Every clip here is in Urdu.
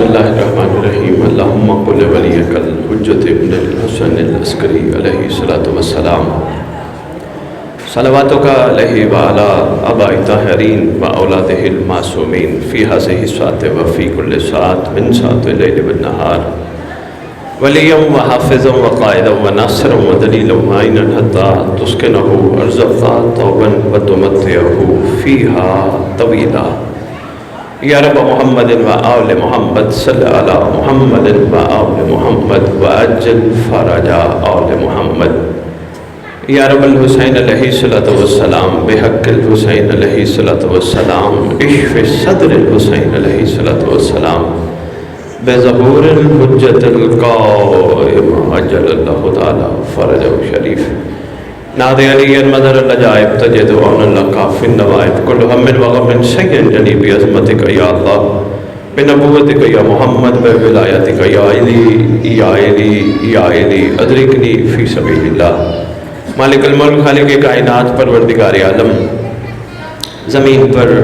بسم اللہ الرحمن الرحیم اللہم قل ولیک الحجۃ ابن الحسن العسکری علیہ الصلوۃ والسلام صلواتک علیہ وعلی آباء الطاہرین واولادہ المعصومین فی ہذہ الساعۃ وفی کل ساعۃ من ساعات اللیل والنہار ولیا وحافظا وقائدا وناصرا ودلیلا ومعینا حتی تسکنہ ارضک طوبا وتمتعہ فیہا طویلا یا رب محمد و آل محمد صلی علی محمد و آل محمد وعجل فرج آل محمد یا رب الحسین علیہ الصلوۃ والسلام بحق الحسین علیہ الصلوۃ والسلام اشف صدر الحسین علیہ الصلوۃ والسلام بظہور الحجۃ القائم عجل اللہ تعالی فرجہ شریف نادِ علی مدر العجائب تجد عون اللہ کاف النوائب کل ہم وغم سین جنیب عظمتک یا اللہ بنبوتک یا محمد بولایتک یا علی یا علی یا علی ادرکنی فی سبیل اللہ مالک الملک خالق کائنات پروردگار عالم زمین پر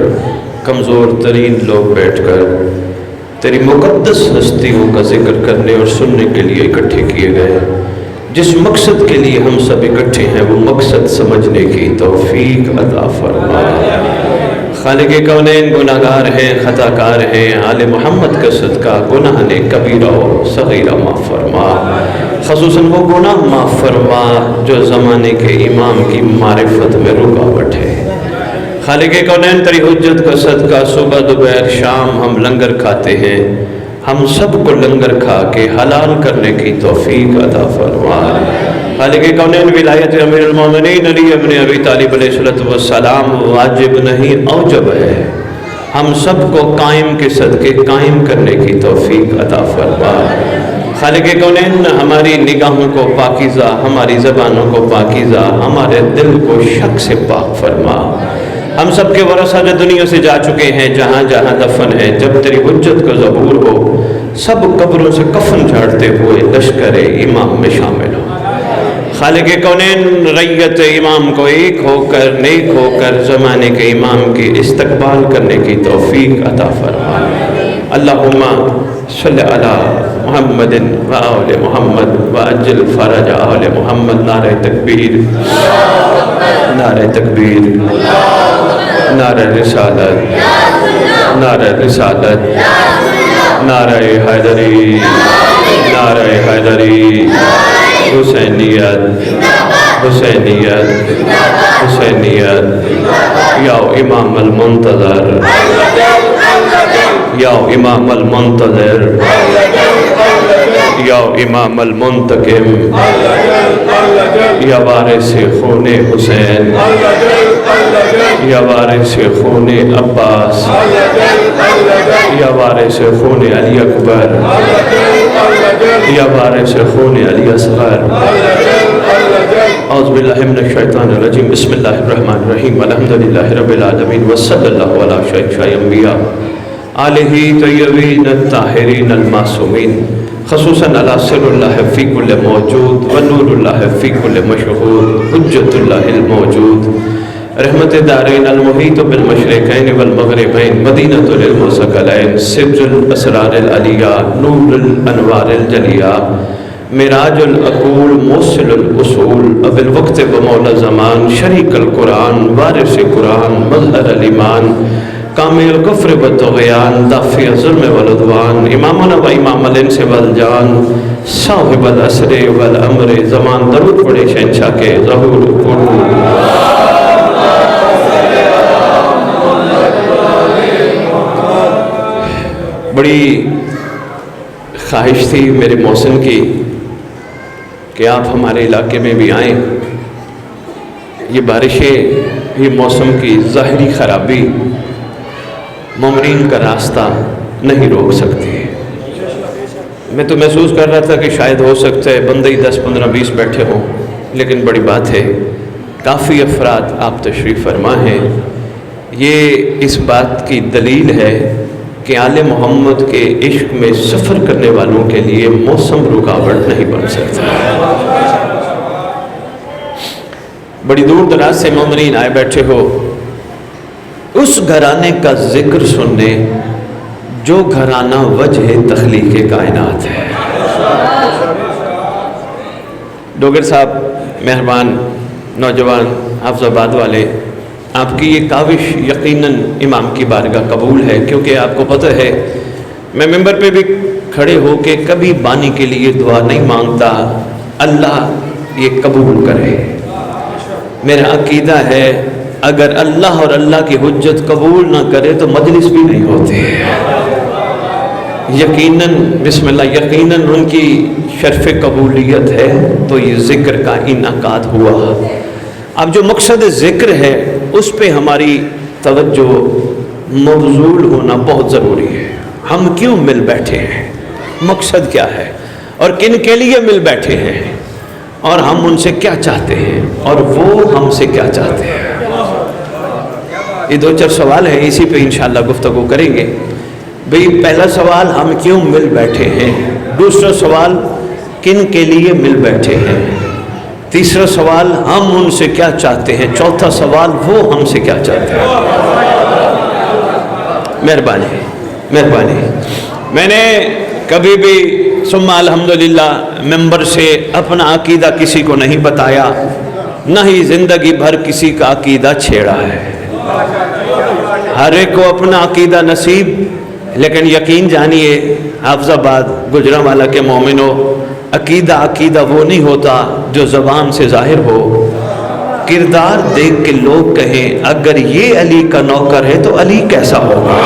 کمزور ترین لوگ بیٹھ کر تیری مقدس ہستیوں کا ذکر کرنے اور سننے کے لیے اکٹھے کیے گئے جس مقصد کے لیے ہم سب اکٹھے ہیں وہ مقصد سمجھنے کی توفیق عطا فرما خالق کونین گناہگار ہیں خطا کار ہیں آل محمد کا صدقہ گناہ نے کبیرہ و صغیرہ معاف فرما خصوصاً وہ گناہ معاف فرما جو زمانے کے امام کی معرفت میں رکاوٹ ہے خالق کونین تیری حجت کا صدقہ صبح دوپہر شام ہم لنگر کھاتے ہیں ہم سب کو لنگر کھا کے حلال کرنے کی توفیق عطا فرما خالق کونین ولایت امیر المومنین علی ابن ابی طالب علیہ السلام واجب نہیں اوجب ہے ہم سب کو قائم کے صدقے قائم کرنے کی توفیق عطا فرما خالق کونین ہماری نگاہوں کو پاکیزہ ہماری زبانوں کو پاکیزہ ہمارے دل کو شک سے پاک فرما ہم سب کے ورثہ جو دنیا سے جا چکے ہیں جہاں جہاں دفن ہیں جب تیری حجت کا ظہور ہو سب قبروں سے کفن جھاڑتے ہوئے لشکر امام میں شامل ہو خالق کونین ریت امام کو ایک ہو کر نیک ہو کر زمانے کے امام کی استقبال کرنے کی توفیق عطا فرما اللہم صلی علی محمد و آل محمد وعجل فرج آل محمد نعرہ تکبیر نعرہ تکبیر نعرہ رسالت نعرہ رسالت نعرہ حیدری نعرہ حیدری حسینیت حسینیت حسینیت یا امام المنتظر یا امام المنتظر یا امام المنتقم یا وارث خون حسین یا وارث خون عباس یا وارث خون علی اکبر یا وارث خون علی اصغر اعوذ باللہ من الشیطان الرجیم بسم اللہ الرحمن الرحیم الحمدللہ رب العالمین وصلی اللہ علی شیخ انبیاء آلہ طیبین الطاہرین المعصومین خصوصاً علی سر اللہ فی کل موجود و نور اللہ فی کل مشہود حجت اللہ الموجود رحمت دارین المحیط بالمشرقین والمغربین مدینۃ للمثقلین سر الاسرار العلیہ نور الانوار الجلیہ معراج العقول موصل الاصول اب الوقت بمولا زمان شریک القرآن وارث قرآن مظہر الایمان کامل کفر والطغیان دافع ظلم والعدوان امامنا و امام الانس والجان صاحب العصر والامر زمان درود پڑے شہنشاہ کے ظہور قرون بڑی خواہش تھی میرے محسن کی کہ آپ ہمارے علاقے میں بھی آئیں یہ بارشیں یہ موسم کی ظاہری خرابی مومنین کا راستہ نہیں روک سکتی میں تو محسوس کر رہا تھا کہ شاید ہو سکتا ہے بندے ہی 10 15 20 بیٹھے ہوں لیکن بڑی بات ہے کافی افراد آپ تشریف فرما ہیں یہ اس بات کی دلیل ہے کہ آل محمد کے عشق میں سفر کرنے والوں کے لیے موسم رکاوٹ نہیں بن سکتا بڑی دور دراز سے مومنین آئے بیٹھے ہو اس گھرانے کا ذکر سننے جو گھرانہ وجہ تخلیق کائنات ہے۔ ڈوگر صاحب مہربان نوجوان حافظ آباد والے، آپ کی یہ کاوش یقیناً امام کی بارگاہ قبول ہے، کیونکہ آپ کو پتہ ہے میں ممبر پہ بھی کھڑے ہو کے کبھی بانی کے لیے دعا نہیں مانگتا، اللہ یہ قبول کرے۔ میرا عقیدہ ہے اگر اللہ اور اللہ کی حجت قبول نہ کرے تو مجلس بھی نہیں ہوتے۔ یقیناً بسم اللہ، یقیناً ان کی شرف قبولیت ہے تو یہ ذکر کا انعقاد ہوا۔ اب جو مقصد ذکر ہے اس پہ ہماری توجہ مبذول ہونا بہت ضروری ہے۔ ہم کیوں مل بیٹھے ہیں، مقصد کیا ہے، اور کن کے لیے مل بیٹھے ہیں، اور ہم ان سے کیا چاہتے ہیں اور وہ ہم سے کیا چاہتے ہیں۔ یہ دو چار سوال ہیں، اسی پہ انشاءاللہ گفتگو کریں گے۔ بھئی پہلا سوال ہم کیوں مل بیٹھے ہیں، دوسرا سوال کن کے لیے مل بیٹھے ہیں، تیسرا سوال ہم ان سے کیا چاہتے ہیں، چوتھا سوال وہ ہم سے کیا چاہتے ہیں۔ مہربانی مہربانی۔ میں نے کبھی بھی ثم الحمدللہ ممبر سے اپنا عقیدہ کسی کو نہیں بتایا، نہ ہی زندگی بھر کسی کا عقیدہ چھیڑا ہے۔ ہر ایک کو اپنا عقیدہ نصیب، لیکن یقین جانیے حافظ آباد گجرانوالہ کے مومنوں، عقیدہ وہ نہیں ہوتا جو زبان سے ظاہر ہو۔ کردار دیکھ کے لوگ کہیں اگر یہ علی کا نوکر ہے تو علی کیسا ہوگا۔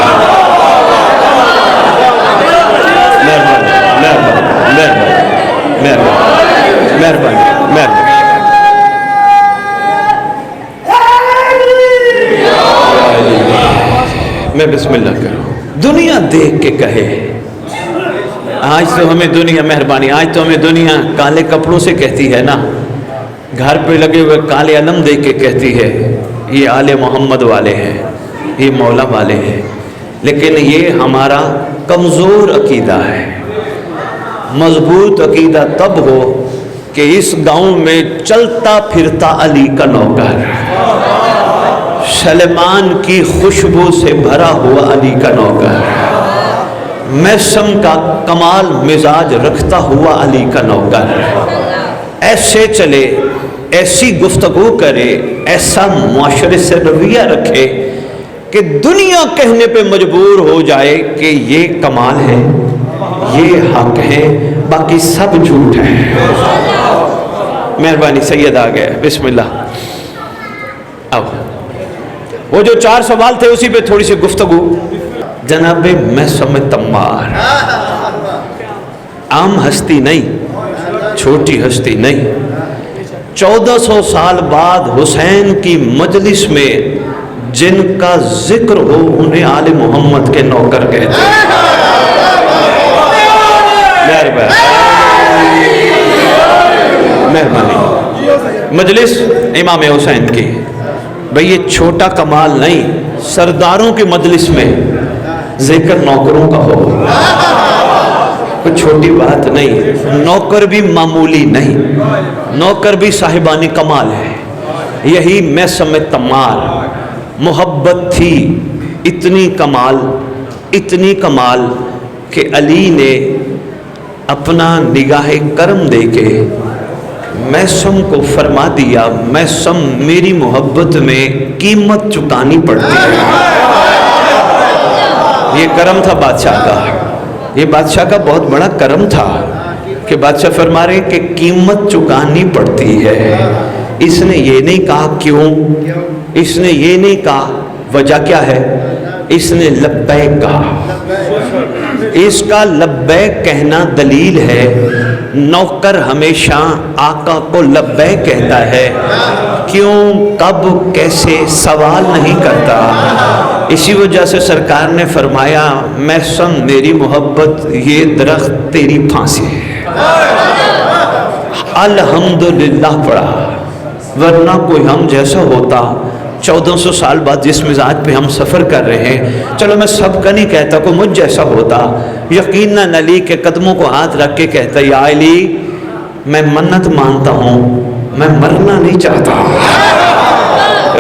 مہربانی۔ میں بسم اللہ کروں، دنیا دیکھ کے کہے۔ آج تو ہمیں دنیا، مہربانی، آج تو ہمیں دنیا کالے کپڑوں سے کہتی ہے نا، گھر پہ لگے ہوئے کالے علم دیکھ کے کہتی ہے یہ آل محمد والے ہیں، یہ مولا والے ہیں، لیکن یہ ہمارا کمزور عقیدہ ہے۔ مضبوط عقیدہ تب ہو کہ اس گاؤں میں چلتا پھرتا علی کا نوکر، سلیمان کی خوشبو سے بھرا ہوا علی کا نوکر، میسم کا کمال مزاج رکھتا ہوا علی کا نوکر، ایسے چلے، ایسی گفتگو کرے، ایسا معاشرے سے رویہ رکھے کہ دنیا کہنے پہ مجبور ہو جائے کہ یہ کمال ہے، یہ حق ہے، باقی سب جھوٹ ہے۔ مہربانی، سید آ گیا، بسم اللہ۔ اب وہ جو 4 سوال تھے اسی پہ تھوڑی سی گفتگو۔ جناب میسم تمار عام ہستی نہیں، چھوٹی ہستی نہیں، 1400 سال بعد حسین کی مجلس میں جن کا ذکر ہو انہیں آل محمد کے نوکر کہتے ہیں۔ مہربانی، مجلس امام حسین کی، بھئی یہ چھوٹا کمال نہیں، سرداروں کی مجلس میں ذکر نوکروں کا ہو، کوئی چھوٹی بات نہیں، نوکر بھی معمولی نہیں، نوکر بھی صاحبانی کمال ہے۔ یہی میسم تمار، محبت تھی اتنی کمال کہ علی نے اپنا نگاہ کرم دے کے میسم کو فرما دیا، میسم میری محبت میں قیمت چکانی پڑتی ہے۔ یہ کرم تھا بادشاہ کا، یہ بادشاہ کا بہت بڑا کرم تھا کہ بادشاہ فرما رہے کہ قیمت چکانی پڑتی ہے۔ اس نے یہ نہیں کہا کیوں، اس نے یہ نہیں کہا وجہ کیا ہے، اس نے لبیک کہا۔ اس کا لبیک کہنا دلیل ہے، نوکر ہمیشہ آقا کو لبیک کہتا ہے، کیوں، کب، کیسے سوال نہیں کرتا۔ اسی وجہ سے سرکار نے فرمایا میسم میری محبت یہ درخت تیری پھانسی ہے، الحمدللہ پڑھا، ورنہ کوئی ہم جیسا ہوتا 1400 سال بعد جس مزاج پہ ہم سفر کر رہے ہیں، چلو میں سب کا نہیں کہتا، کوئی مجھ جیسا ہوتا یقیناً علی کے قدموں کو ہاتھ رکھ کے کہتا یا علی میں منت مانتا ہوں، میں مرنا نہیں چاہتا،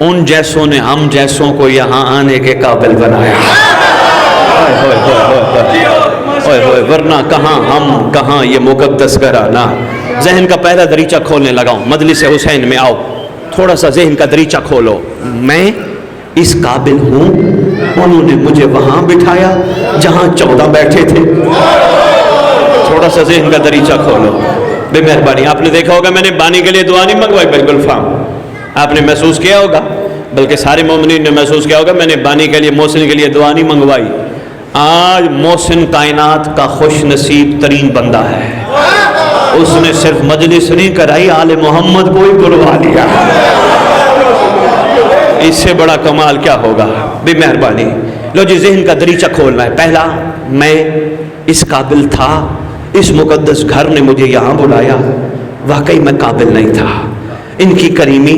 ان جیسوں نے ہم جیسوں کو یہاں آنے کے قابل بنایا. ورنہ کہاں ہم، کہاں یہ مقدس گھرانہ. ذہن کا پہلا دریچہ کھولنے لگا ہوں. مجلس حسین میں آؤ، تھوڑا سا ذہن کا دریچہ کھولو. میں اس قابل ہوں؟ انہوں نے مجھے وہاں بٹھایا جہاں 14 بیٹھے تھے. تھوڑا سا ذہن کا دریچہ کھولو. بے مہربانی، آپ نے دیکھا ہوگا میں نے بانی کے لیے دعا نہیں منگوائی. بالکل فہم، آپ نے محسوس کیا ہوگا، بلکہ سارے مومنین نے محسوس کیا ہوگا، میں نے بانی کے لیے، محسن کے لیے دعا نہیں منگوائی. آج محسن کائنات کا خوش نصیب ترین بندہ ہے. اس نے صرف مجلس نہیں کرائی، آل محمد کو ہی بلوا لیا. اس سے بڑا کمال کیا ہوگا. بے مہربانی، لو جی ذہن کا دریچہ کھولنا ہے. پہلا، میں اس قابل تھا، اس مقدس گھر نے مجھے یہاں بلایا. واقعی میں قابل نہیں تھا. ان کی کریمی،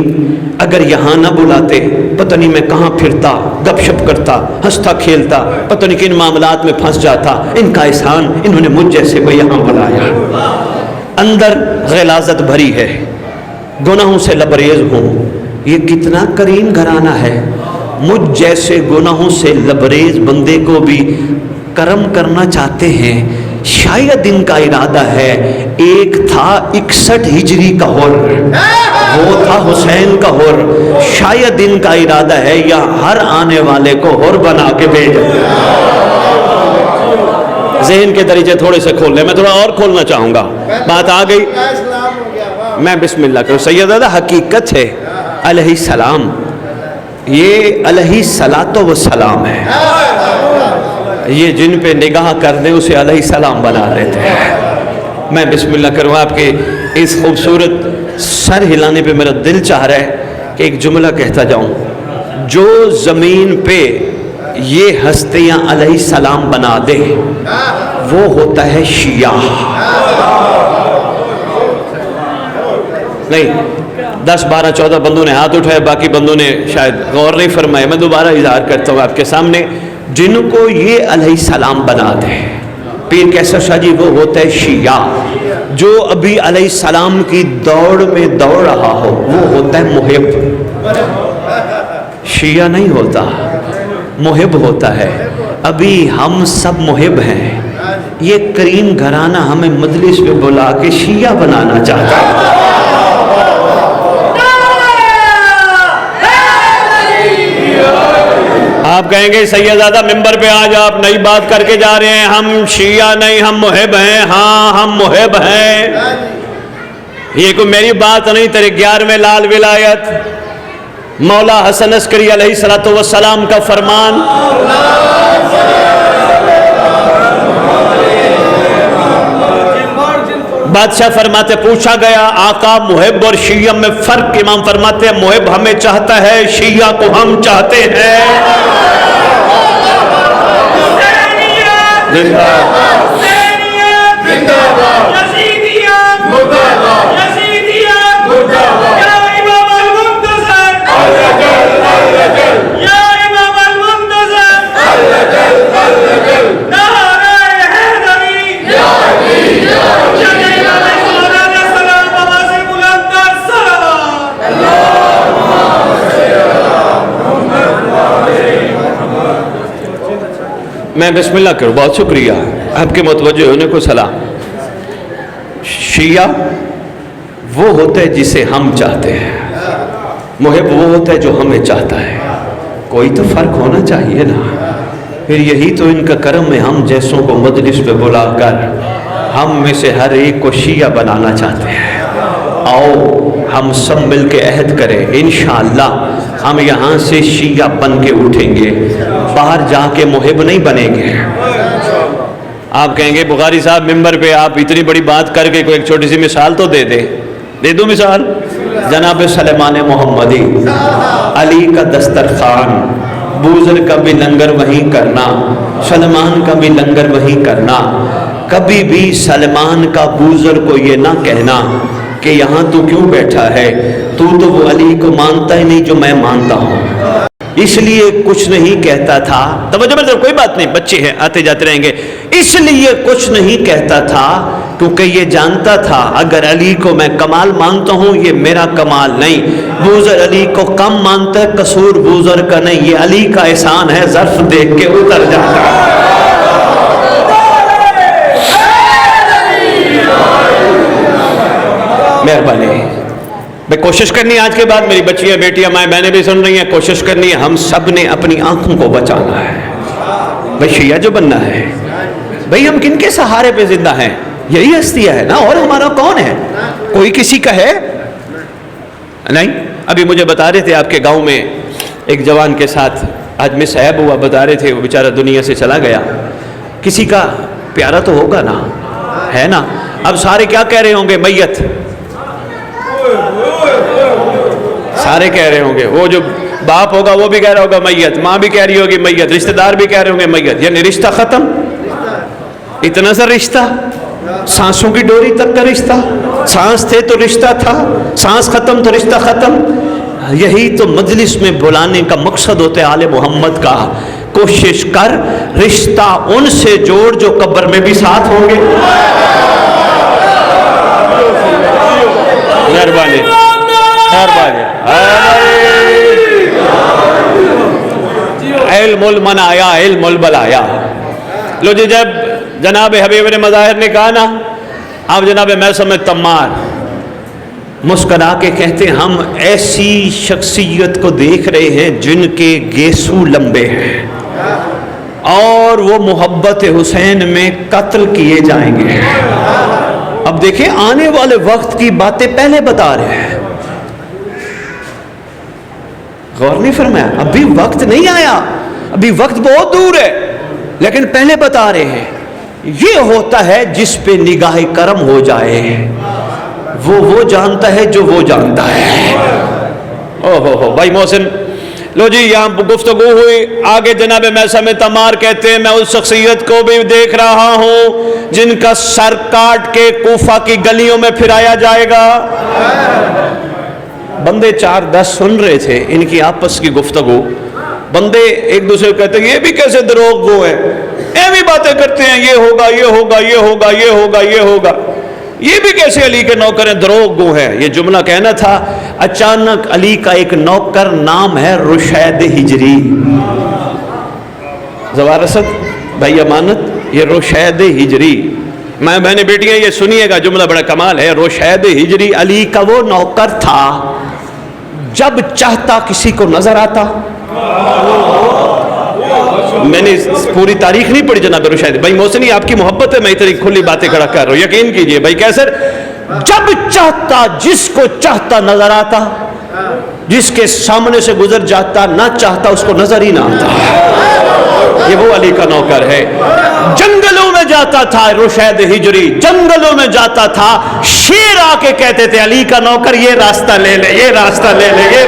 اگر یہاں نہ بلاتے پتہ نہیں میں کہاں پھرتا، گپ شپ کرتا، ہنستا کھیلتا، پتہ نہیں کن معاملات میں پھنس جاتا. ان کا احسان، انہوں نے مجھ جیسے کو یہاں بلایا. اندر غلاظت بھری ہے، گناہوں سے لبریز ہوں. یہ کتنا کریم گھرانہ ہے. مجھ جیسے گناہوں سے لبریز بندے کو بھی کرم کرنا چاہتے ہیں. شاید ان کا ارادہ ہے. ایک تھا 61 ہجری کا حر، وہ تھا حسین کا حر. شاید ان کا ارادہ ہے یا ہر آنے والے کو حر بنا کے بھیجے. ذہن کے دریچے تھوڑے سے کھول لیں. میں تھوڑا اور کھولنا چاہوں گا. بات آ گئی، میں بسم اللہ کروں. سیدہ حقیقت ہے علیہ السلام، یہ علیہ الصلاۃ والسلام ہے. یہ جن پہ نگاہ کر دے اسے علیہ السلام بنا دیتے ہیں. میں بسم اللہ کروں. آپ کے اس خوبصورت سر ہلانے پہ میرا دل چاہ رہا ہے کہ ایک جملہ کہتا جاؤں. جو زمین پہ یہ ہستیاں علیہ السلام بنا دے وہ ہوتا ہے شیعہ. نہیں، 10 12 14 بندوں نے ہاتھ اٹھائے، باقی بندوں نے شاید غور نہیں فرمائے. میں دوبارہ اظہار کرتا ہوں آپ کے سامنے. جن کو یہ علیہ السلام بنا دے، پیر کیسا شاہ جی، وہ ہوتا ہے شیعہ. جو ابھی علیہ السلام کی دوڑ میں دوڑ رہا ہو وہ ہوتا ہے محب. شیعہ نہیں ہوتا، محب ہوتا ہے. ابھی ہم سب محب ہیں. یہ کریم گھرانہ ہمیں مجلس میں بلا کے شیعہ بنانا چاہتا ہے. آپ کہیں گے سیدزادہ ممبر پہ آج آپ نئی بات کر کے جا رہے ہیں، ہم شیعہ نہیں ہم محب ہیں. ہاں ہم محب ہیں. یہ کوئی میری بات نہیں، تیرے 11ویں لال ولایت مولا حسن عسکری علیہ الصلوۃ والسلام کا فرمان. بادشاہ فرماتے، پوچھا گیا آقا محب اور شیعہ میں فرق. امام فرماتے ہیں محب ہمیں چاہتا ہے، شیعہ کو ہم چاہتے ہیں. میں بسم اللہ کروں. بہت شکریہ آپ کے متوجہ ہونے کو سلام. شیعہ وہ ہوتا ہے جسے ہم چاہتے ہیں، محب وہ ہوتا ہے جو ہمیں چاہتا ہے. کوئی تو فرق ہونا چاہیے نا. پھر یہی تو ان کا کرم ہے، ہم جیسوں کو مجلس پہ بلا کر ہم میں سے ہر ایک کو شیعہ بنانا چاہتے ہیں. آؤ ہم سب مل کے عہد کریں، انشاءاللہ ہم یہاں سے شیعہ بن کے اٹھیں گے، باہر جا کے محب نہیں بنیں گے. آپ کہیں گے بخاری صاحب ممبر پہ آپ اتنی بڑی بات کر کے کوئی ایک چھوٹی سی مثال تو دے دو مثال. جناب سلیمان محمدی، علی کا دسترخوان، بوزر کا بھی لنگر وہیں کرنا، سلمان کا بھی لنگر وہیں کرنا. کبھی بھی سلمان کا بوزر کو یہ نہ کہنا کہ یہاں تو کیوں بیٹھا ہے، تو وہ علی کو مانتا ہی نہیں جو میں مانتا ہوں. اس لیے کچھ نہیں کہتا تھا. توجہ میں کوئی بات نہیں، بچے ہیں آتے جاتے رہیں گے. اس لیے کچھ نہیں کہتا تھا کیونکہ یہ جانتا تھا اگر علی کو میں کمال مانتا ہوں یہ میرا کمال نہیں. بوذر علی کو کم مانتا ہے، قصور بوذر کا نہیں، یہ علی کا احسان ہے، ظرف دیکھ کے اتر جاتا ہے. مہربانی میں کوشش کرنی ہے آج کے بعد، میری بچیاں بیٹیاں مائیں بہنیں بھی سن رہی ہیں، کوشش کرنی ہے ہم سب نے اپنی آنکھوں کو بچانا ہے. بھائی شیعہ جو بننا ہے، بھئی ہم کن کے سہارے پہ زندہ ہیں؟ یہی ہستیاں ہے نا، اور ہمارا کون ہے؟ کوئی کسی کا ہے نہیں. ابھی مجھے بتا رہے تھے آپ کے گاؤں میں ایک جوان کے ساتھ آج میں صاحب ہوا، بتا رہے تھے وہ بیچارہ دنیا سے چلا گیا. کسی کا پیارا تو ہوگا نا، ہے نا. اب سارے کیا کہہ رہے ہوں گے؟ میت. سارے کہہ رہے ہوں گے، وہ جو باپ ہوگا وہ بھی کہہ رہا ہوگا میت، ماں بھی کہہ رہی ہوگی میت، رشتہ دار بھی کہہ رہے ہوں گے میت. یعنی رشتہ ختم. اتنا سا رشتہ، سانسوں کی ڈوری تک کا رشتہ. سانس تھے تو رشتہ تھا، سانس ختم تو رشتہ ختم. یہی تو مجلس میں بلانے کا مقصد ہوتا ہے آل محمد کا. کوشش کر رشتہ ان سے جوڑ جو قبر میں بھی ساتھ ہوں گے. مہربانی مہربانی. علم المنایا علم البلایا. لو جی جب جناب حبیب نے مظاہر نے کہا نا، آپ جناب میثم تمار مسکرا کے کہتے ہیں ہم ایسی شخصیت کو دیکھ رہے ہیں جن کے گیسو لمبے ہیں اور وہ محبت حسین میں قتل کیے جائیں گے. اب دیکھیں آنے والے وقت کی باتیں پہلے بتا رہے ہیں. غور نہیں فرمایا؟ ابھی وقت نہیں آیا، ابھی وقت بہت دور ہے، لیکن پہلے بتا رہے ہیں. یہ ہوتا ہے جس پہ نگاہ کرم ہو جائے، وہ جانتا ہے جو وہ جانتا ہے. ہو بھائی محسن. لو جی یہاں گفتگو ہوئی آگے. جناب میثم تمار کہتے ہیں میں اس شخصیت کو بھی دیکھ رہا ہوں جن کا سر کاٹ کے کوفہ کی گلیوں میں پھرایا جائے گا. بندے 4-10 سن رہے تھے ان کی آپس کی گفتگو. بندے ایک دوسرے کو کہتے ہیں یہ بھی کیسے دروغ گو ہے، یہ بھی باتیں کرتے ہیں یہ ہوگا یہ ہوگا یہ ہوگا یہ ہوگا یہ ہوگا، یہ بھی کیسے علی کے نوکر ہیں، دروغ گو ہیں. یہ جملہ کہنا تھا. اچانک علی کا ایک نوکر نام ہے رشید ہجری. زوار اسد بھائی امانت، یہ رشید ہجری. میں بہنیں بیٹیاں یہ سنیے گا، جملہ بڑا کمال ہے. رشید ہجری علی کا وہ نوکر تھا جب چاہتا کسی کو نظر آتا. میں نے پوری تاریخ نہیں پڑھی جناب رشید بھائی محسنی، آپ کی محبت ہے میں اتنی کھلی باتیں کھڑا کر رہا ہوں، یقین کیجئے بھائی. کیسر جب چاہتا جس کو چاہتا نظر آتا، جس کے سامنے سے گزر جاتا نہ چاہتا اس کو نظر ہی نہ آتا. یہ وہ علی کا نوکر ہے. جنگلوں میں جاتا تھا رشید ہجری، جنگلوں میں جاتا تھا، شیر آ کے کہتے تھے علی کا نوکر یہ راستہ لے لے یہ راستہ لے لے یہ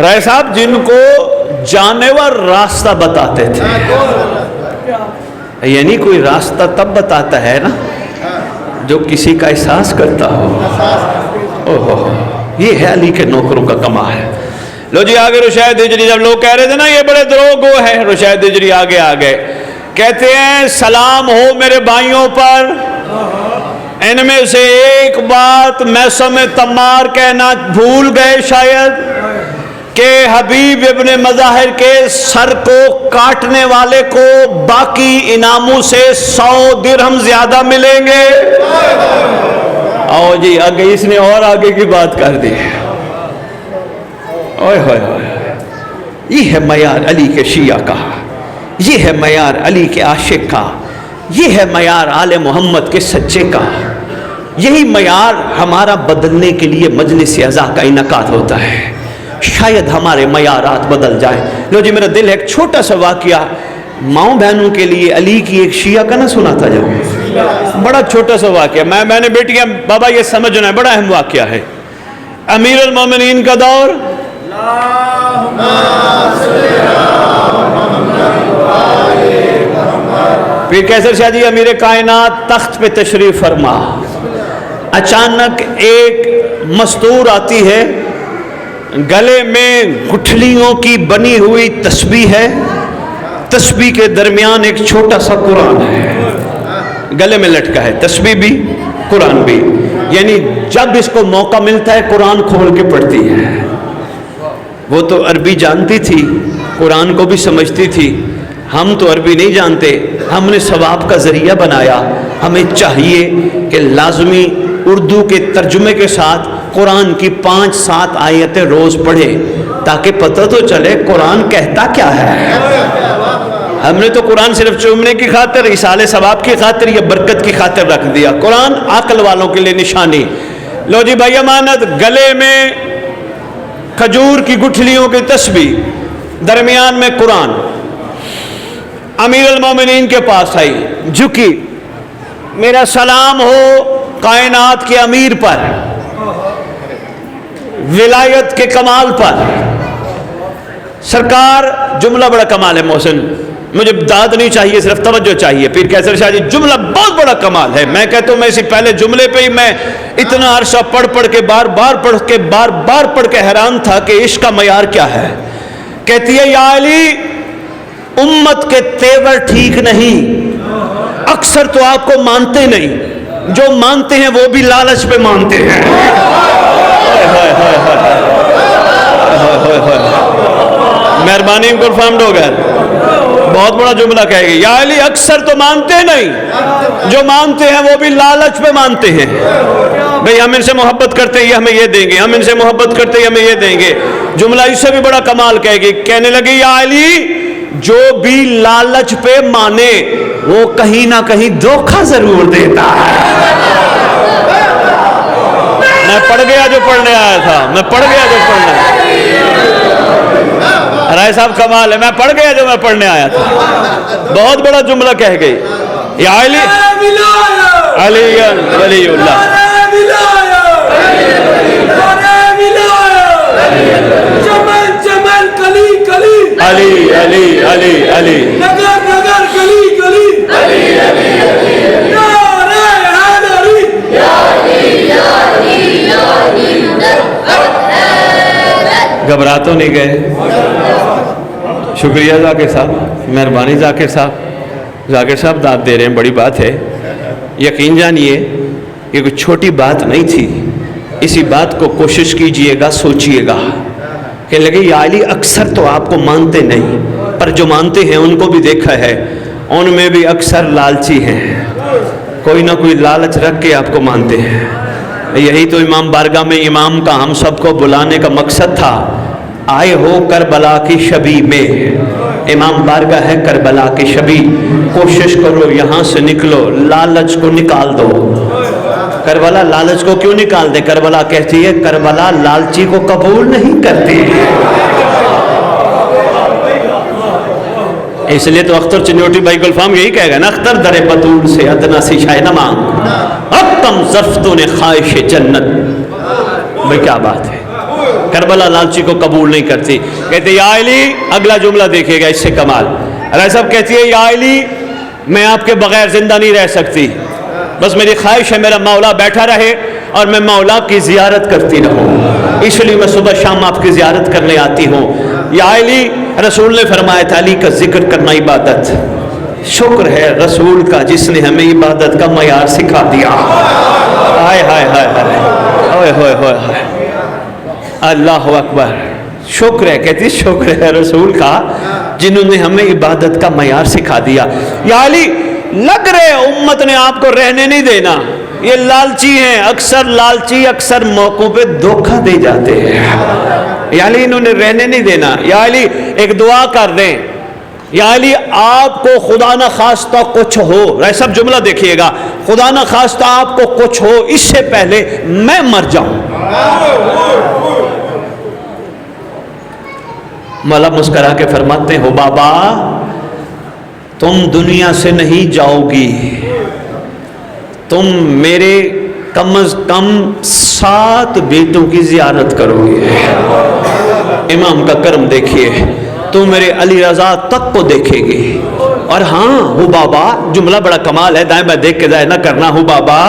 رائے صاحب جن کو جانور راستہ بتاتے تھے. یعنی کوئی راستہ تب بتاتا ہے نا جو کسی کا احساس کرتا ہو. یہ ہے علی کے نوکروں کا کمال. لو جی آگے رشید ہجری. جب لوگ کہہ رہے تھے نا یہ بڑے دروغ ہیں، رشید ہجری آگے آگے کہتے ہیں سلام ہو میرے بھائیوں پر. ان میں سے ایک بات میثم تمار کہنا بھول گئے شاید کہ حبیب ابن مظاہر کے سر کو کاٹنے والے کو باقی انعاموں سے 100 درہم زیادہ ملیں گے. آؤ جی آگے اس نے اور آگے کی بات کر دی. اوئے ہوئے ہوئے. یہ ہے معیار علی کے شیعہ کا، یہ ہے معیار علی کے عاشق کا، یہ ہے معیار آل محمد کے سچے کا. یہی معیار ہمارا بدلنے کے لیے مجلس اعزا کا انعقاد ہوتا ہے. شاید ہمارے معیارات بدل جائیں. لو جی میرا دل ہے ایک چھوٹا سا واقعہ ماؤں بہنوں کے لیے علی کی ایک شیعہ کا نہ سناتا جاؤں. بڑا چھوٹا سا واقعہ. میں نے بیٹیاں بابا یہ سمجھنا ہے بڑا اہم واقعہ ہے. امیر المومنین کا دور، پیر کیسر شاہ جی امیر کائنات تخت پہ تشریف فرما، اچانک ایک مستور آتی ہے، گلے میں گٹھلیوں کی بنی ہوئی تسبیح ہے، تسبیح کے درمیان ایک چھوٹا سا قرآن ہے، گلے میں لٹکا ہے، تسبیح بھی قرآن بھی، یعنی جب اس کو موقع ملتا ہے قرآن کھول کے پڑھتی ہے۔ وہ تو عربی جانتی تھی، قرآن کو بھی سمجھتی تھی، ہم تو عربی نہیں جانتے، ہم نے ثواب کا ذریعہ بنایا، ہمیں چاہیے کہ لازمی اردو کے ترجمے کے ساتھ قرآن کی 5-7 آیتیں روز پڑھے تاکہ پتہ تو چلے قرآن کہتا کیا ہے۔ ہم نے تو قرآن صرف چومنے کی خاطر، ایصال ثواب کی خاطر یا برکت کی خاطر رکھ دیا، قرآن عقل والوں کے لیے نشانی۔ لو جی بھائی امانت، گلے میں کھجور کی گٹھلیوں کی تسبیح، درمیان میں قرآن، امیر المومنین کے پاس آئی، جھکی، میرا سلام ہو کائنات کے امیر پر، ولایت کے کمال پر۔ سرکار جملہ بڑا کمال ہے محسن، مجھے داد نہیں چاہیے، صرف توجہ چاہیے۔ پیر کیسر شاہ جی جملہ بہت بڑا کمال ہے، میں کہتا ہوں میں اسی پہلے جملے پہ ہی میں اتنا عرصہ پڑھ کے بار بار پڑھ کے حیران تھا کہ عشق کا معیار کیا ہے۔ کہتی ہے یا علی امت کے تیور ٹھیک نہیں، اکثر تو آپ کو مانتے نہیں، جو مانتے ہیں وہ بھی لالچ پہ مانتے ہیں۔ مہربانی کنفرمڈ ہو گیا، بہت بڑا جملہ کہے گی، یا علی اکثر تو مانتے نہیں، جو مانتے ہیں وہ بھی لالچ پہ مانتے ہیں۔ بھئی ہم ان سے محبت کرتے ہیں یہ ہمیں یہ دیں گے، ہم ان سے محبت کرتے ہیں ہمیں یہ دیں گے۔ جملہ اس سے بھی بڑا کمال کہے گی، کہنے لگی یا علی جو بھی لالچ پہ مانے وہ کہیں نہ کہیں دھوکہ ضرور دیتا ہے۔ میں پڑھ گیا جو پڑھنے آیا تھا، میں پڑھ گیا جو پڑھنے آیا تھا۔ رائے صاحب کمال ہے، میں پڑھ گیا جو میں پڑھنے آیا تھا۔ بہت بڑا جملہ کہہ گئی، یا علی علی ولی اللہ، علی علی علی علی نگر نگر گلی گلی علی علی علی نعرہ حیدری یا علی یا علی یا علی گھبرا تو نہیں گئے؟ شکریہ ذاکر صاحب، مہربانی ذاکر صاحب، ذاکر صاحب داد دے رہے ہیں، بڑی بات ہے۔ یقین جانیے یہ کوئی چھوٹی بات نہیں تھی، اسی بات کو کوشش کیجئے گا، سوچئے گا کہ لگے یا علی اکثر تو آپ کو مانتے نہیں، پر جو مانتے ہیں ان کو بھی دیکھا ہے، ان میں بھی اکثر لالچی ہیں، کوئی نہ کوئی لالچ رکھ کے آپ کو مانتے ہیں۔ یہی تو امام بارگاہ میں امام کا ہم سب کو بلانے کا مقصد تھا، آئے ہو کربلا کی شبی میں، امام بارگاہ ہے کربلا کی شبی، کوشش کرو یہاں سے نکلو، لالچ کو نکال دو۔ کربلا لالچ کو کیوں نکال دے؟ کربلا کہتی ہے کربلا لالچی کو قبول نہیں کرتی، اس لیے تو اختر چنوٹی بھائی گلفام یہی کہے گا نا، اختر در بطول سے ادنا سی شاہ نہ مانگ، اب کم زرفتوں نے خواہش جنت۔ بھائی کیا بات ہے، کربلا لالچی کو قبول نہیں کرتی۔ کہتے یا علی، اگلا جملہ دیکھیے گا اس سے کمال، رائے صاحب کہتی ہے یا علی میں آپ کے بغیر زندہ نہیں رہ سکتی، بس میری خواہش ہے میرا مولا بیٹھا رہے اور میں مولا کی زیارت کرتی رہوں، اس لیے میں صبح شام آپ کی زیارت کرنے آتی ہوں۔ یا علی رسول نے فرمایا تھا علی کا ذکر کرنا عبادت، شکر ہے رسول کا جس نے ہمیں عبادت کا معیار سکھا دیا۔ ہائے ہائے ہائے ہائے ہوئے ہوئے ہوئے ہائے، اللہ اکبر، شکر ہے، کہتی شکر ہے رسول کا جنہوں نے ہمیں عبادت کا معیار سکھا دیا۔ یا علی لگ رہے امت نے آپ کو رہنے نہیں دینا، یہ لالچی ہیں، اکثر لالچی اکثر موقعوں پہ دھوکہ دے جاتے ہیں، یا علی انہوں نے رہنے نہیں دینا۔ یا علی ایک دعا کر دیں، یا علی آپ کو خدا نہ خواستہ کچھ ہو، رائے صاحب جملہ دیکھیے گا، خدا نہ خواستہ آپ کو کچھ ہو اس سے پہلے میں مر جاؤں۔ مولا مسکرا کے فرماتے ہو بابا تم دنیا سے نہیں جاؤ گی، تم میرے کم از کم 7 بیٹوں کی زیارت کرو گے۔ امام کا کرم دیکھیے، تو میرے علی رضا تک کو دیکھے گی، اور ہاں ہو بابا، جملہ بڑا کمال ہے، دائیں بائیں دیکھ کے ضائع نہ کرنا، ہو بابا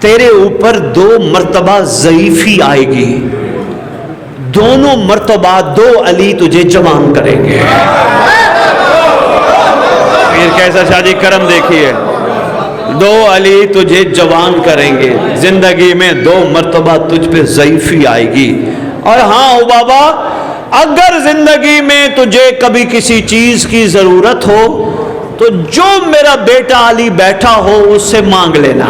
تیرے اوپر 2 مرتبہ ضعیفی آئے گی، دونوں مرتبہ 2 علی تجھے جوان کریں گے۔ پھر کیسا شادی کرم دیکھیے، 2 علی تجھے جوان کریں گے، زندگی میں 2 مرتبہ تجھ پہ ضعیفی آئے گی۔ اور ہاں او بابا اگر زندگی میں تجھے کبھی کسی چیز کی ضرورت ہو تو جو میرا بیٹا علی بیٹھا ہو اس سے مانگ لینا۔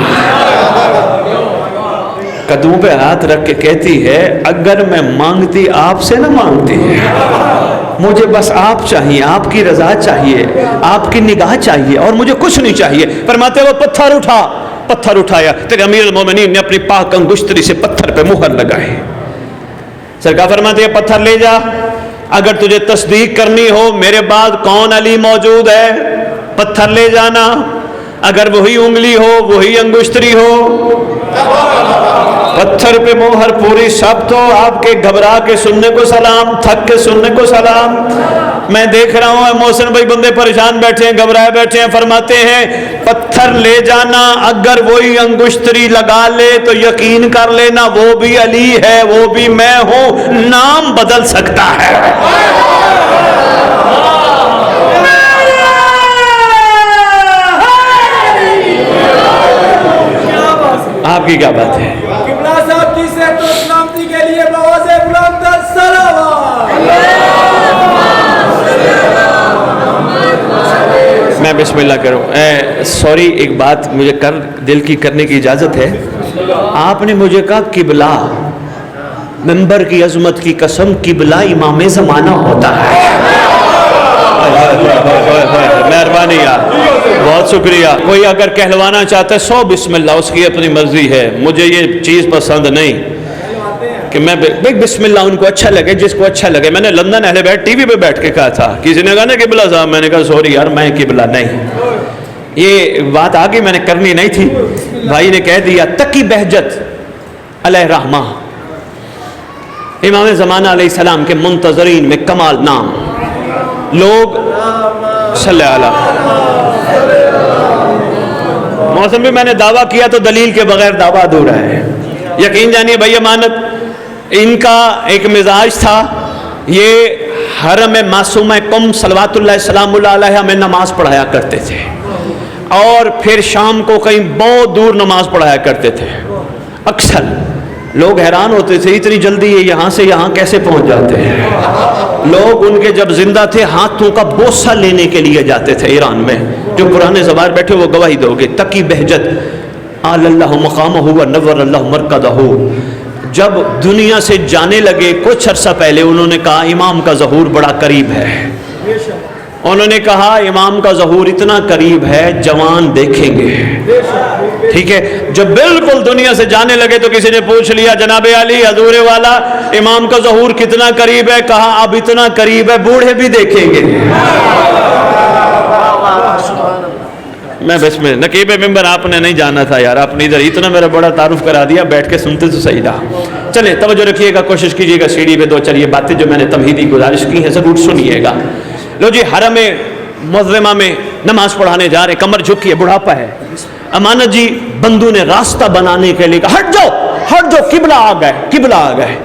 قدموں پہ ہاتھ رکھ کے کہتی ہے اگر میں مانگتی آپ سے نہ مانگتی، مجھے بس آپ چاہیے، آپ کی رضا چاہیے، آپ کی نگاہ چاہیے، اور مجھے کچھ نہیں چاہیے۔ فرماتے وہ پتھر اٹھایا، تیرے امیر المومنین نے اپنی پاک انگشتری سے پتھر پہ مہر لگائی۔ سرکار فرماتے ہیں پتھر لے جا، اگر تجھے تصدیق کرنی ہو میرے بعد کون علی موجود ہے پتھر لے جانا، اگر وہی انگلی ہو وہی انگشتری ہو، پتھر پہ مہر پوری ثابت ہو، آپ کے گھبرا کے سننے کو سلام، تھک کے سننے کو سلام۔ میں دیکھ رہا ہوں محسن بھائی بندے پریشان بیٹھے ہیں، گھبرائے بیٹھے ہیں، فرماتے ہیں پتھر لے جانا، اگر وہی انگشتری لگا لے تو یقین کر لینا وہ بھی علی ہے، وہ بھی میں ہوں، نام بدل سکتا ہے۔ آپ کی کیا بات ہے؟ قبلہ صاحب کی صحت و سلامتی کے لیے بآواز بلند صلوات۔ میں بسم اللہ کروں۔ سوری ایک بات مجھے دل کی کرنے کی اجازت ہے۔ آپ نے مجھے کہا قبلہ، منبر کی عظمت کی قسم، قبلہ امام زمانہ ہوتا ہے۔ مہربانی یار، بہت شکریہ۔ کوئی اگر کہلوانا چاہتا ہے 100 بسم اللہ، اس کی اپنی مرضی ہے، مجھے یہ چیز پسند نہیں کہ میں بسم اللہ ان کو اچھا لگے، جس کو اچھا لگے۔ میں نے لندن اہل بیت ٹی وی پہ بیٹھ کے کہا تھا، کسی نے کہا نا قبلہ صاحب، میں نے کہا سوری یار میں قبلہ نہیں، یہ بات آگے میں نے کرنی نہیں تھی، بھائی نے کہہ دیا۔ تقی بہجت علیہ رحمہ، امام زمانہ علیہ السلام کے منتظرین میں کمال نام لوگ، صلی اللہ موسم بھی میں نے دعویٰ کیا تو دلیل کے بغیر دعویٰ ادھورا ہے۔ یقین جانیے بھائی امانت، ان کا ایک مزاج تھا، یہ حرم معصومہ قم صلوات اللہ سلام اللہ علیہ میں نماز پڑھایا کرتے تھے، اور پھر شام کو کہیں بہت دور نماز پڑھایا کرتے تھے۔ اکثر لوگ حیران ہوتے تھے اتنی جلدی یہ یہاں سے یہاں کیسے پہنچ جاتے ہیں۔ لوگ ان کے جب زندہ تھے ہاتھوں کا بوسہ لینے کے لیے جاتے تھے ایران میں، جو پرانے زبان بیٹھے وہ گواہی دو گے۔ تقی بہجت آل اللہ مقامہ و نور اللہ مرکدہ، جب دنیا سے جانے لگے کچھ عرصہ پہلے انہوں نے کہا امام کا ظہور بڑا قریب ہے، انہوں نے کہا امام کا ظہور اتنا قریب ہے جوان دیکھیں گے، ٹھیک ہے۔ جب بالکل دنیا سے جانے لگے تو کسی نے پوچھ لیا جناب علی حضور والا امام کا ظہور کتنا قریب ہے؟ کہا اب اتنا قریب ہے بوڑھے بھی دیکھیں گے۔ میں بس میں نقیب ممبر آپ نے نہیں جانا تھا یار، آپ نے ادھر اتنا میرا بڑا تعارف کرا دیا، بیٹھ کے سنتے تو صحیح رہا۔ چلے توجہ رکھیے گا، کوشش کیجیے گا سیڑھی پہ 2-4 یہ باتیں جو میں نے تمہیدی گزارش کی ہیں ضرور سنیے گا۔ لو جی، حرم معظمہ میں نماز پڑھانے جا رہے، کمر جھکی ہے، بڑھاپا ہے۔ امانت جی بندوں نے راستہ بنانے کے لیے کہا ہٹ جاؤ قبلہ آ گئے، قبلہ آ گئے۔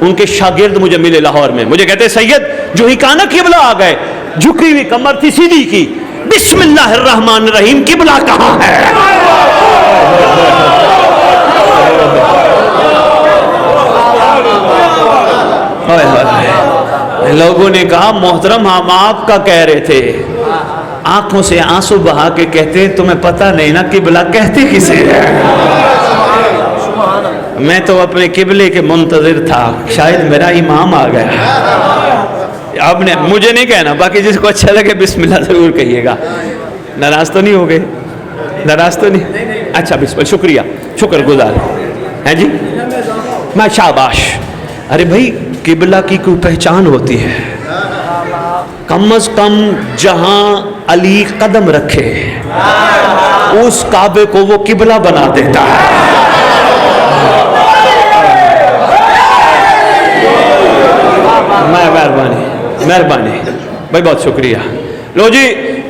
ان کے شاگرد مجھے ملے لاہور میں، مجھے کہتے سید جو ہی کہا نا قبلہ آ گئے، جھکی ہوئی کمر تھی سیدھی کی، بسم اللہ الرحمن الرحیم، قبلہ کہاں ہے؟ لوگوں نے کہا محترم ہم آپ کا کہہ رہے تھے، آنکھوں سے آنسو بہا کے کہتے تمہیں پتہ نہیں نا قبلہ کہتے کسے ہے؟ میں تو اپنے قبلے کے منتظر تھا، شاید میرا امام آ گیا۔ آپ نے مجھے نہیں کہنا، باقی جس کو اچھا لگے بسم اللہ ضرور کہیے گا۔ ناراض تو نہیں ہو گئے؟ ناراض تو نہیں؟ اچھا بسم اللہ، شکریہ، شکر گزار ہیں جی، میں شاباش۔ ارے بھائی قبلہ کی کوئی پہچان ہوتی ہے، کم از کم جہاں علی قدم رکھے اس کعبے کو وہ قبلہ بنا دیتا ہے۔ مہربانی بھائی، بہت شکریہ۔ لو جی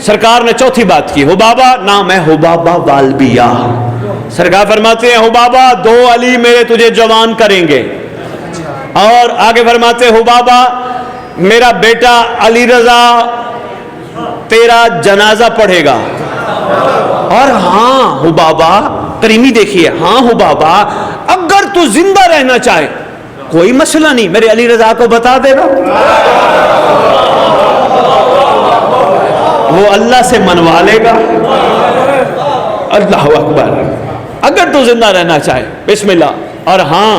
سرکار نے چوتھی بات کی، حبابہ نام ہے حبابہ والبیہ. سرکار فرماتے ہیں حبابہ 2 علی میرے تجھے جوان کریں گے. اور آگے فرماتے ہیں حبابہ میرا بیٹا علی رضا تیرا جنازہ پڑھے گا. اور ہاں حبابہ کریمی دیکھیے، ہاں حبابہ اگر تو زندہ رہنا چاہے کوئی مسئلہ نہیں، میرے علی رضا کو بتا دے گا، وہ اللہ سے منوا لے گا. اللہ اکبر. اگر تو زندہ رہنا چاہے بسم اللہ. اور ہاں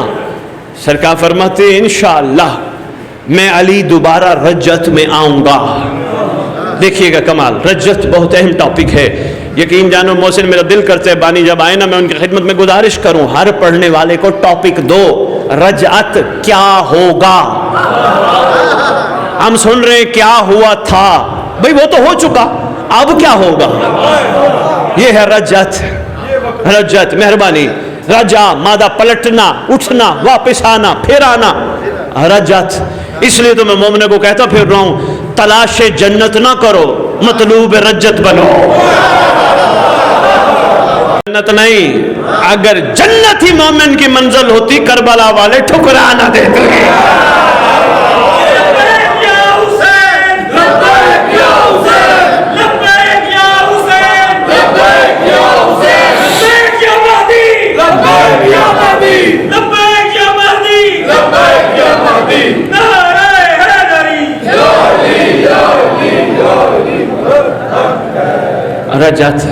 سرکار فرماتے ہیں انشاءاللہ میں علی دوبارہ رجت میں آؤں گا. دیکھیے گا کمال، رجت بہت اہم ٹاپک ہے. یقین جانو محسن میرا دل کرتا ہے بانی جب آئے نا میں ان کی خدمت میں گزارش کروں ہر پڑھنے والے کو ٹاپک دو، رجعت کیا ہوگا. ہم سن رہے ہیں کیا ہوا تھا، بھئی وہ تو ہو چکا، اب کیا ہوگا. یہ ہے رجعت. رجعت مہربانی، رجع مادہ پلٹنا، اٹھنا، واپس آنا، پھر آنا. رجعت اس لیے تو میں مومنہ کو کہتا پھر رہا ہوں تلاش جنت نہ کرو، مطلوب رجت بنو. جنت نہیں، اگر جنت ہی مومن کی منزل ہوتی کربلا والے ٹھکرا نہ دیتے. رجعت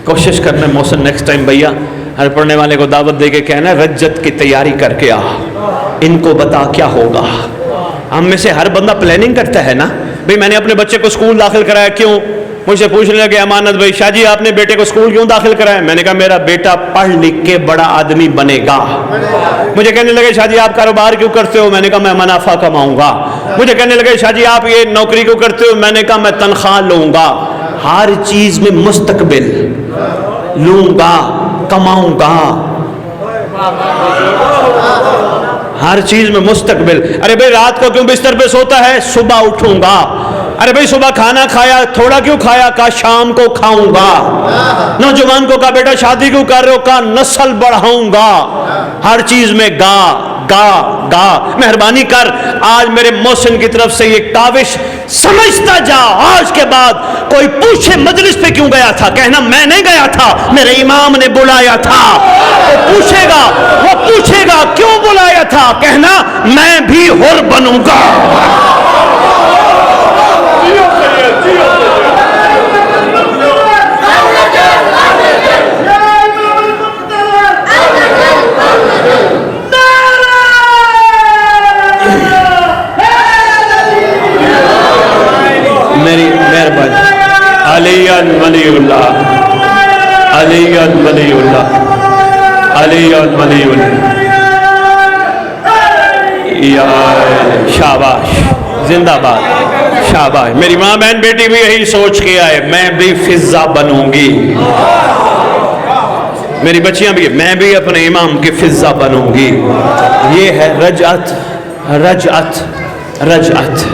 کوشش کرنا محسن نیکسٹ ٹائم بھیا ہر پڑھنے والے کو دعوت دے کے کہنا رجعت کی تیاری کر کے آ، ان کو بتا کیا ہوگا. ہم میں سے ہر بندہ پلاننگ کرتا ہے نا، بھئی میں نے اپنے بچے کو اسکول داخل کرایا، کیوں؟ مجھ سے پوچھنے لگے امانت بھائی شاہ جی آپ نے بیٹے کو اسکول کیوں داخل کرایا؟ میں نے کہا میرا بیٹا پڑھ لکھ کے بڑا آدمی بنے گا. مجھے کہنے لگے شاہ جی آپ کاروبار کیوں کرتے ہو؟ میں نے کہا میں منافع کماؤں گا. مجھے کہنے لگے شاہ جی آپ یہ نوکری کیوں کرتے ہو؟ میں نے کہا میں تنخواہ لوں گا. ہر چیز میں مستقبل، لوں گا، کماؤں گا، ہر چیز میں مستقبل. ارے بھائی رات کو کیوں بستر پہ سوتا ہے؟ صبح اٹھوں گا. ارے بھائی صبح کھانا کھایا تھوڑا کیوں کھایا؟ کہا شام کو کھاؤں گا. نوجوان کو کہا بیٹا شادی کیوں کر رہے ہو؟ کہا نسل بڑھاؤں گا. ہر چیز میں گا گا گا. مہربانی کر آج میرے محسن کی طرف سے یہ کاوش سمجھتا جا، آج کے بعد کوئی پوچھے مجلس پہ کیوں گیا تھا، کہنا میں نہیں گیا تھا، میرے امام نے بلایا تھا. وہ پوچھے گا کیوں بلایا تھا، کہنا میں بھی حر بنوں گا. میری مہربانی علی ولی اللہ، علی ولی اللہ، علی ولی اللہ. یا شاباش، زندہ باد، شاباش. میری ماں بہن بیٹی بھی یہی سوچ کے آئے میں بھی فضا بنوں گی. میری بچیاں بھی، میں بھی اپنے امام کی فضا بنوں گی. یہ ہے رجعت. رجعت رجعت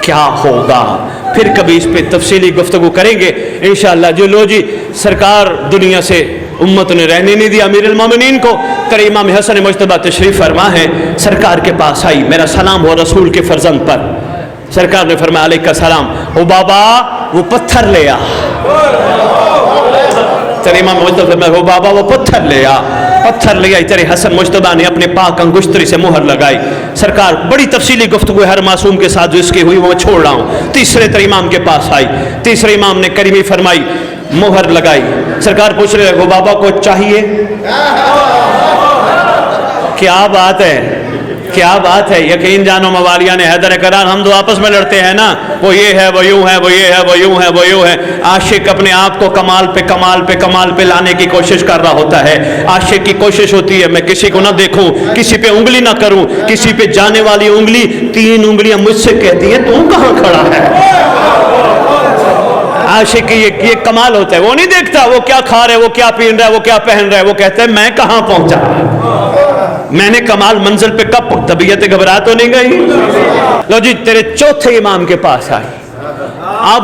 کیا ہوگا، پھر کبھی اس پہ تفصیلی گفتگو کریں گے انشاءاللہ. جو لو جی سرکار دنیا سے امت نے رہنے نہیں دیا امیر المومنین کو. کرے امام حسن مجتبیٰ تشریف فرما ہے، سرکار کے پاس آئی، میرا سلام ہو رسول کے فرزند پر. سرکار نے فرمایا علیہ السلام. او بابا وہ پتھر لے آ. تیرے امام مجتبیٰ فرمایا او بابا وہ پتھر لے آ. پتھر لے آئی. تیرے حسن مجتبیٰ نے اپنے پاک انگشتری سے مہر لگائی. سرکار بڑی تفصیلی گفتگو ہر معصوم کے ساتھ جو اس کی ہوئی وہ چھوڑ رہا ہوں. تیسرے تیرے امام کے پاس آئی. تیسرے امام نے کریمی فرمائی، مہر لگائی. سرکار پوچھ رہے ہو بابا کو چاہیے؟ کیا بات ہے، کیا بات ہے. یقین جانو موالیان حیدر کرار ہم تو آپس میں لڑتے ہیں نا، وہ یہ ہے، وہ یوں ہے، وہ یہ ہے، وہ یوں ہے، وہ یوں ہے. عاشق اپنے آپ کو کمال پہ کمال پہ کمال پہ لانے کی کوشش کر رہا ہوتا ہے. عاشق کی کوشش ہوتی ہے میں کسی کو نہ دیکھوں، کسی پہ انگلی نہ کروں، کسی پہ جانے والی انگلی 3 انگلیاں مجھ سے کہتی ہیں تو کہاں کھڑا ہے. عاشق کی یہ کمال ہوتا ہے، وہ نہیں دیکھتا وہ کیا کھا رہا ہے، وہ کیا پین رہا ہے، وہ کیا پہن رہا ہے، وہ کہتا ہے میں کہاں پہنچا، میں نے کمال منزل پہ کب. طبیعت گھبرا تو نہیں گئی. لو جی تیرے چوتھے امام کے پاس آئی. اب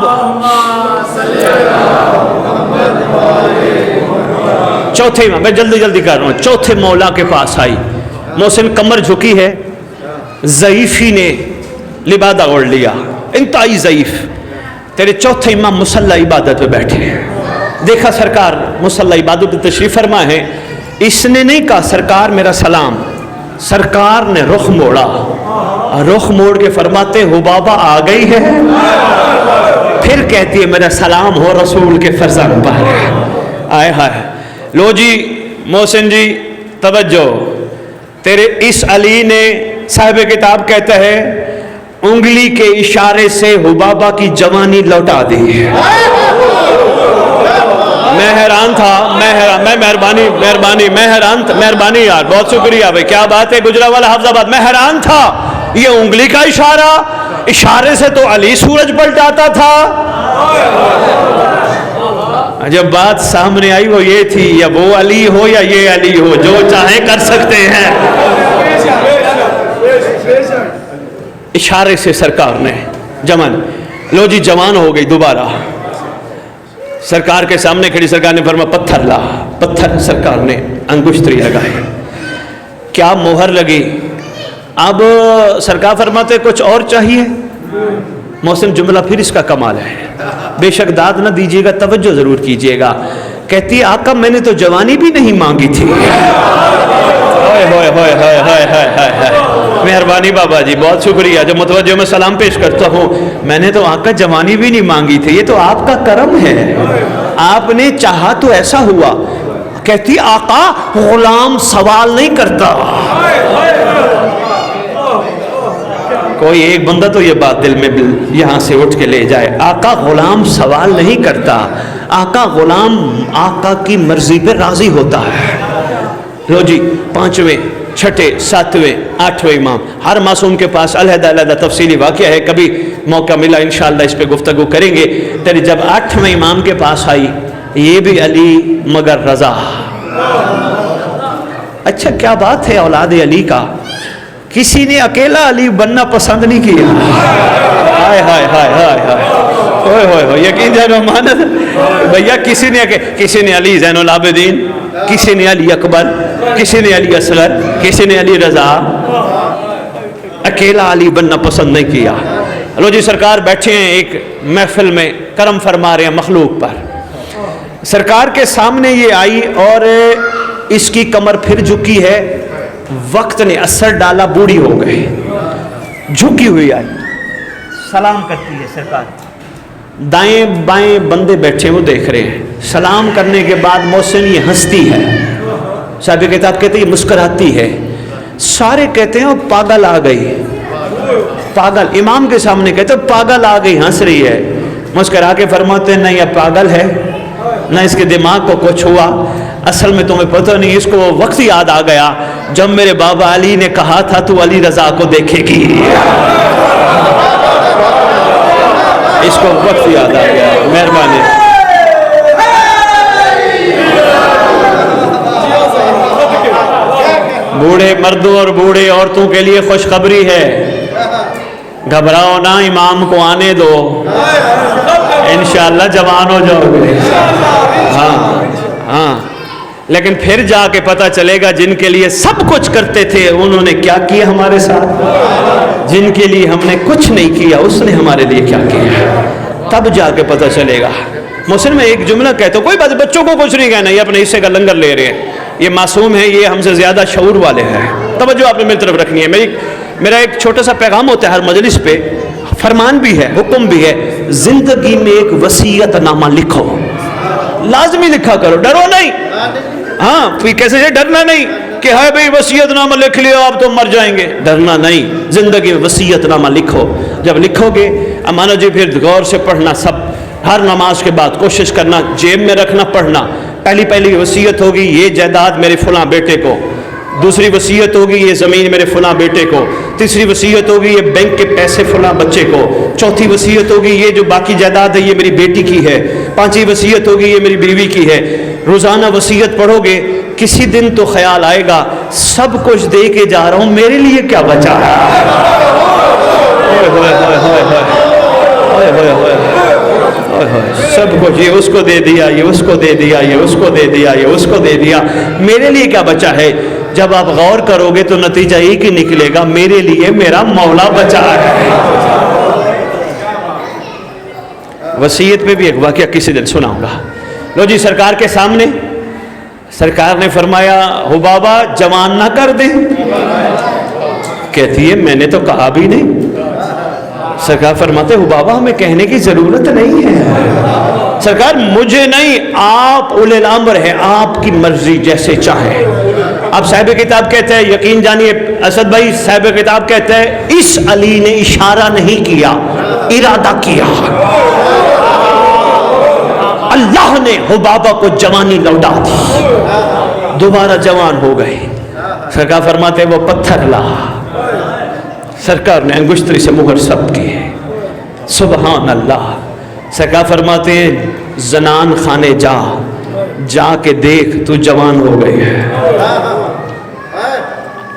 چوتھے امام، میں جلدی جلدی کر رہا ہوں، چوتھے مولا کے پاس آئی، محسن کمر جھکی ہے، ضعیفی نے لبادہ اوڑھ لیا، انتہائی ضعیف، تیرے چوتھے امام مصلی عبادت پہ بیٹھے ہیں، دیکھا سرکار مصلی عبادت پہ تشریف فرما ہے، اس نے نہیں کہا سرکار میرا سلام، سرکار نے رخ موڑا، رخ موڑ کے فرماتے حبابہ آ گئی ہے، پھر کہتی ہے میرا سلام ہو رسول کے فرزند پر، آئے ہائے، لو جی محسن جی توجہ، تیرے اس علی نے صاحب کتاب کہتا ہے انگلی کے اشارے سے حبابہ کی جوانی لوٹا دی، میں حیران تھا، میں مہربانی یار، بہت شکریہ بھائی، کیا بات ہے گجرا والا حافظ آباد، میں حیران تھا، یہ انگلی کا اشارے سے تو علی سورج پلٹ آتا تھا، جب بات سامنے آئی وہ یہ تھی، یا وہ علی ہو یا یہ علی ہو، جو چاہیں کر سکتے ہیں، اشارے سے سرکار نے جمن، لو جی جوان ہو گئی دوبارہ، سرکار کے سامنے کھڑی، سرکار نے فرمایا پتھر لا، پتھر سرکار نے انگشتری لگائے، کیا مہر لگی، اب سرکار فرماتے کچھ اور چاہیے، محسن جملہ پھر اس کا کمال ہے، بے شک داد نہ دیجیے گا، توجہ ضرور کیجیے گا، کہتی آقا میں نے تو جوانی بھی نہیں مانگی تھی، مہربانی بابا جی بہت شکریہ، جو متوجہ میں سلام پیش کرتا ہوں، میں نے تو آقا جوانی بھی نہیں مانگی تھی، یہ تو آپ کا کرم ہے، آپ نے چاہا تو ایسا ہوا، کہتی آقا غلام سوال نہیں کرتا، کوئی ایک بندہ تو یہ بات دل میں یہاں سے اٹھ کے لے جائے، آقا غلام سوال نہیں کرتا، آقا غلام آقا کی مرضی پہ راضی ہوتا ہے، لو جی پانچویں، چھٹے، ساتویں، آٹھویں امام، ہر معصوم کے پاس علیحدہ علیحدہ تفصیلی واقعہ ہے، کبھی موقع ملا انشاءاللہ اس پہ گفتگو کریں گے، تیری جب آٹھویں امام کے پاس آئی، یہ بھی علی مگر رضا، اچھا کیا بات ہے اولاد علی کا، کسی نے اکیلا علی بننا پسند نہیں کیا، ہائے ہائے ہائے ہائے ہائے ہوئے ہوئے ہوئے، یقین جانو امانت بھیا، کسی نے علی زین العابدین، کسی نے علی اکبر، کسی نے علی اصغر، کسی نے علی رضا، اکیلا علی بننا پسند نہیں کیا، لو جی سرکار بیٹھے ہیں ایک محفل میں، کرم فرما رہے ہیں مخلوق پر، سرکار کے سامنے یہ آئی اور اس کی کمر پھر جھکی ہے، وقت نے اثر ڈالا، بوڑھی ہو گئی، جھکی ہوئی آئی، سلام کرتی ہے سرکار، دائیں بائیں بندے بیٹھے وہ دیکھ رہے ہیں، سلام کرنے کے بعد محسن یہ ہنستی ہے، صاحب کتاب کہتے ہیں یہ مسکراتی ہے، سارے کہتے ہیں پاگل آ گئی، پاگل، امام کے سامنے کہتے ہیں پاگل آ گئی، ہنس رہی ہے، مسکرا کے فرماتے ہیں نہ یہ پاگل ہے، نہ اس کے دماغ کو کچھ ہوا، اصل میں تمہیں پتہ نہیں، اس کو وہ وقت یاد آ گیا جب میرے بابا علی نے کہا تھا تو علی رضا کو دیکھے گی، اس کو وقت یاد آ گیا، مہربانی، بوڑھے مردوں اور بوڑھے عورتوں کے لیے خوشخبری ہے، گھبراؤ نہ، امام کو آنے دو، انشاءاللہ جوان ہو جاؤ گے، ہاں، لیکن پھر جا کے پتہ چلے گا جن کے لیے سب کچھ کرتے تھے انہوں نے کیا کیا ہمارے ساتھ، جن کے لیے ہم نے کچھ نہیں کیا اس نے ہمارے لیے کیا کیا، تب جا کے پتہ چلے گا۔ محسن میں ایک جملہ کہتا ہوں، کوئی بات بچوں کو کچھ نہیں کہنا، یہ اپنے حصے کا لنگر لے رہے ہیں، یہ معصوم ہیں، یہ ہم سے زیادہ شعور والے ہیں، توجہ آپ نے میری طرف رکھنی ہے، میرا ایک چھوٹا سا پیغام ہوتا ہے ہر مجلس پہ، فرمان بھی ہے، حکم بھی ہے، زندگی میں ایک وصیت نامہ لکھو، لازمی لکھا کرو، ڈرو نہیں، ہاں کیسے ڈرنا نہیں کہ ہائے بھئی وصیت نامہ لکھ لیا آپ تو مر جائیں گے، ڈرنا نہیں، زندگی میں وصیت نامہ لکھو، جب لکھو گے امانو جی پھر غور سے پڑھنا، سب ہر نماز کے بعد کوشش کرنا جیب میں رکھنا، پڑھنا، پہلی وصیت ہوگی یہ جائیداد میرے فلاں بیٹے کو، دوسری وصیت ہوگی یہ زمین میرے فلاں بیٹے کو، تیسری وصیت ہوگی یہ بینک کے پیسے فلاں بچے کو، چوتھی وصیت ہوگی یہ جو باقی جائیداد ہے یہ میری بیٹی کی ہے، پانچویں وصیت ہوگی یہ میری بیوی کی ہے۔ روزانہ وصیت پڑھو گے، کسی دن تو خیال آئے گا سب کچھ دے کے جا رہا ہوں، میرے لیے کیا بچا ہے؟ سب کچھ یہ اس کو دے دیا، یہ اس کو دے دیا، یہ اس کو دے دیا، یہ اس کو دے دیا، میرے لیے کیا بچا ہے؟ جب آپ غور کرو گے تو نتیجہ ایک ہی نکلے گا، میرے لیے میرا مولا بچا ہے۔ وصیت میں بھی ایک واقعہ کسی دن سناؤں گا۔ لو جی، سرکار کے سامنے سرکار نے فرمایا حبابہ جوان نہ کر دیں، کہتی ہے میں نے تو کہا بھی نہیں۔ سرکار فرماتے حبابہ ہمیں کہنے کی ضرورت نہیں ہے، سرکار مجھے نہیں، آپ اولی الامر ہے، آپ کی مرضی جیسے چاہے۔ اب صاحب کتاب کہتے ہیں، یقین جانیے اسد بھائی، صاحب کتاب کہتے ہیں اس علی نے اشارہ نہیں کیا، ارادہ کیا۔ اللہ نے حبابہ کو جوانی لوٹا دی، دوبارہ جوان ہو گئے۔ سرکار فرماتے وہ پتھر لا، سرکار نے انگشتری سے مہر ثبت کی، سبحان اللہ۔ سرکار فرماتے زنان خانے جا کے دیکھ تو جوان ہو گئی ہے۔